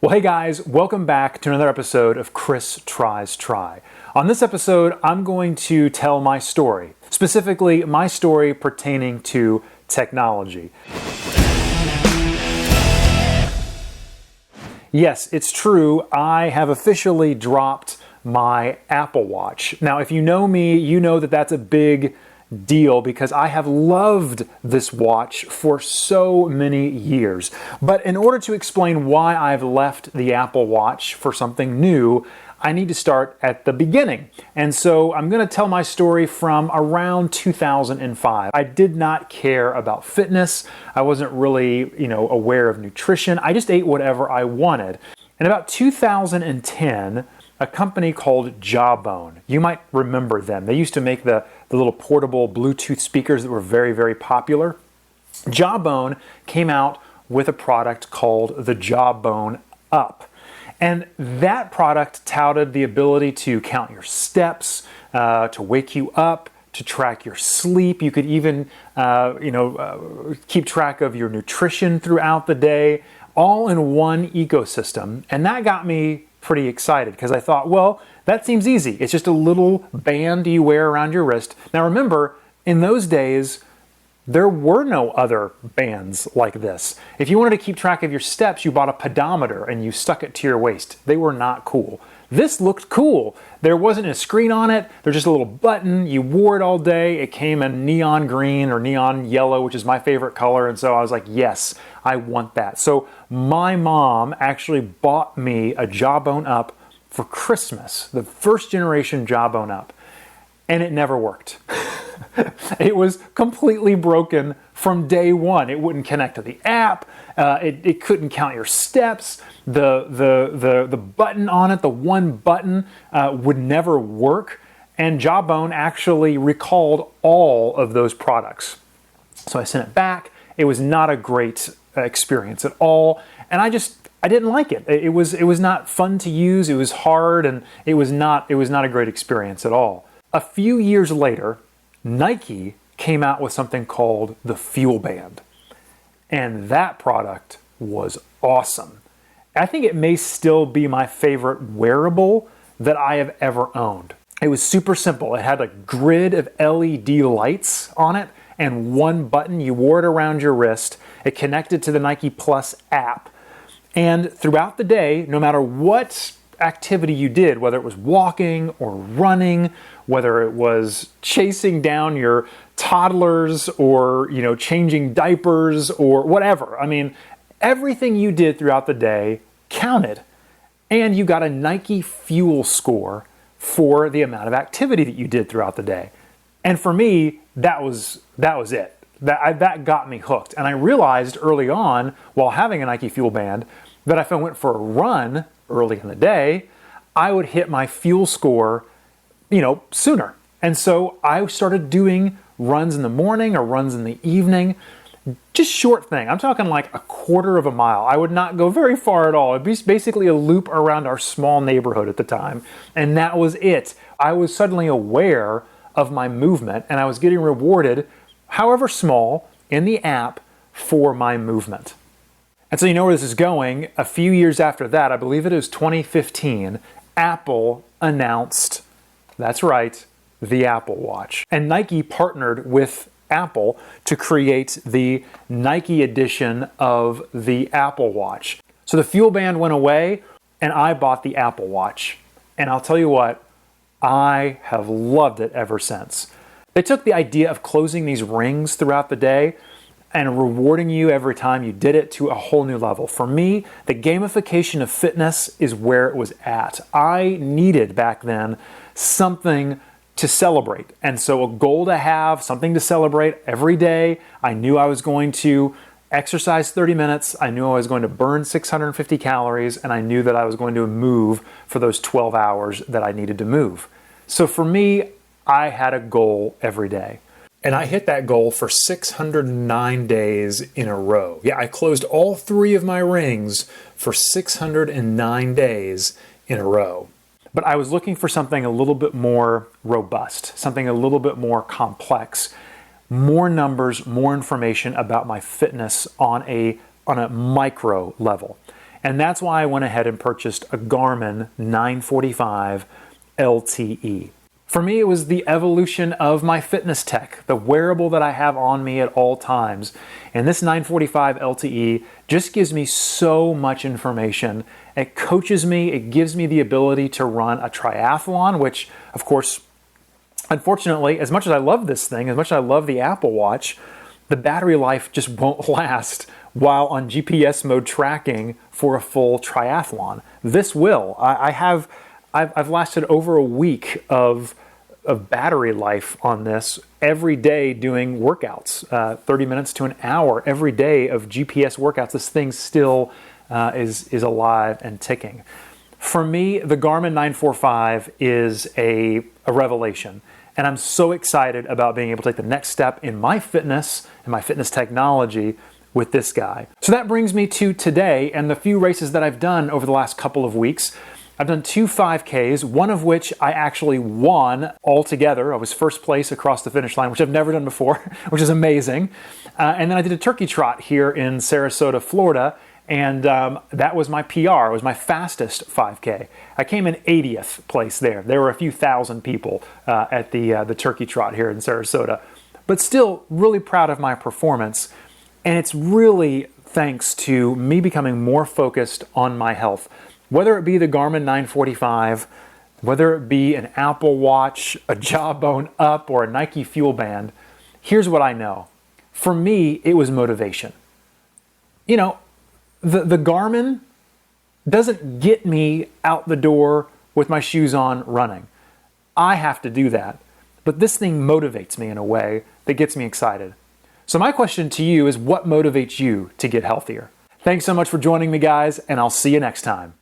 Well, hey guys, welcome back to another episode of Chris Tries Try. On this episode, I'm going to tell my story, specifically my story pertaining to technology. Yes, it's true, I have officially dropped my Apple Watch. Now, if you know me, you know that that's a big deal because I have loved this watch for so many years. But in order to explain why I've left the Apple Watch for something new, I need to start at the beginning. And so I'm going to tell my story from around 2005. I did not care about fitness. I wasn't really, aware of nutrition. I just ate whatever I wanted. In about 2010, a company called Jawbone. You might remember them. They used to make the little portable Bluetooth speakers that were very, very popular. Jawbone came out with a product called the Jawbone Up. And that product touted the ability to count your steps, to wake you up, to track your sleep. You could even, keep track of your nutrition throughout the day, all in one ecosystem. And that got me pretty excited because I thought, well, that seems easy. It's just a little band you wear around your wrist. Now remember, in those days, there were no other bands like this. If you wanted to keep track of your steps, you bought a pedometer and you stuck it to your waist. They were not cool. This looked cool. There wasn't a screen on it. There's just a little button. You wore it all day. It came in neon green or neon yellow, which is my favorite color. And so I was like, yes, I want that. So my mom actually bought me a Jawbone Up for Christmas, the first generation Jawbone Up, and it never worked. It was completely broken from day one. It wouldn't connect to the app. It couldn't count your steps. The button on it, the one button, would never work. And Jawbone actually recalled all of those products. So I sent it back. It was not a great experience at all. And I didn't like it. It was not fun to use. It was hard, and it was not a great experience at all. A few years later, Nike came out with something called the FuelBand. And that product was awesome. I think it may still be my favorite wearable that I have ever owned. It was super simple. It had a grid of LED lights on it and one button. You wore it around your wrist. It connected to the Nike Plus app. And throughout the day, no matter what activity you did, whether it was walking or running, whether it was chasing down your toddlers or, changing diapers or whatever. I mean, everything you did throughout the day counted. And you got a Nike Fuel score for the amount of activity that you did throughout the day. And for me, that was it. That got me hooked. And I realized early on, while having a Nike Fuel Band, that if I went for a run early in the day, I would hit my fuel score, sooner. And so I started doing runs in the morning or runs in the evening, just short thing. I'm talking like a quarter of a mile. I would not go very far at all. It'd be basically a loop around our small neighborhood at the time. And that was it. I was suddenly aware of my movement and I was getting rewarded, however small, in the app for my movement. And so you know where this is going. A few years after that, I believe it was 2015, Apple announced, that's right, the Apple Watch. And Nike partnered with Apple to create the Nike edition of the Apple Watch. So the FuelBand went away and I bought the Apple Watch. And I'll tell you what, I have loved it ever since. They took the idea of closing these rings throughout the day and rewarding you every time you did it to a whole new level. For me, the gamification of fitness is where it was at. I needed back then something to celebrate. And so a goal to have, something to celebrate every day. I knew I was going to exercise 30 minutes. I knew I was going to burn 650 calories, and I knew that I was going to move for those 12 hours that I needed to move. So for me, I had a goal every day. And I hit that goal for 609 days in a row. Yeah, I closed all 3 of my rings for 609 days in a row. But I was looking for something a little bit more robust, something a little bit more complex, more numbers, more information about my fitness on a micro level. And that's why I went ahead and purchased a Garmin 945 LTE. For me, it was the evolution of my fitness tech, the wearable that I have on me at all times. And this 945 LTE just gives me so much information. It coaches me, it gives me the ability to run a triathlon, which, of course, unfortunately, as much as I love this thing, as much as I love the Apple Watch, the battery life just won't last while on GPS mode tracking for a full triathlon. This will. I've lasted over a week of battery life on this every day doing workouts, 30 minutes to an hour every day of GPS workouts. This thing still is alive and ticking. For me, the Garmin 945 is a revelation. And I'm so excited about being able to take the next step in my fitness and my fitness technology with this guy. So that brings me to today and the few races that I've done over the last couple of weeks. I've done 2 5Ks, one of which I actually won altogether. I was first place across the finish line, which I've never done before, which is amazing. And then I did a turkey trot here in Sarasota, Florida, and that was my PR. It was my fastest 5K. I came in 80th place there. There were a few thousand people at the turkey trot here in Sarasota. But still really proud of my performance. And it's really thanks to me becoming more focused on my health. Whether it be the Garmin 945, whether it be an Apple Watch, a Jawbone Up, or a Nike Fuel Band, here's what I know. For me, it was motivation. You know, the Garmin doesn't get me out the door with my shoes on running. I have to do that. But this thing motivates me in a way that gets me excited. So my question to you is, what motivates you to get healthier? Thanks so much for joining me, guys, and I'll see you next time.